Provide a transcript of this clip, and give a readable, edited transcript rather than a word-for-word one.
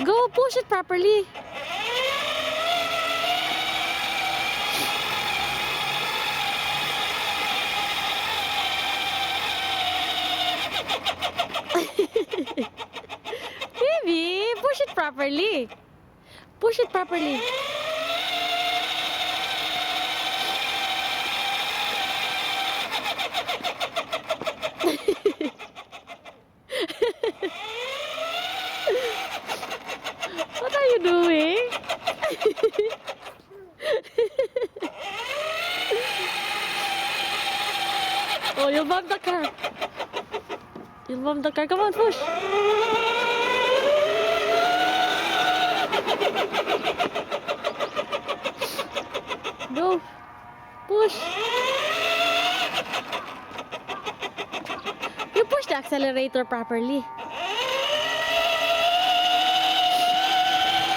Go, push it properly. Baby, push it properly. Push it properly. What are you doing? Oh, you'll bump the car. You'll bump the car. Come on, push. Go. Push. You push the accelerator properly.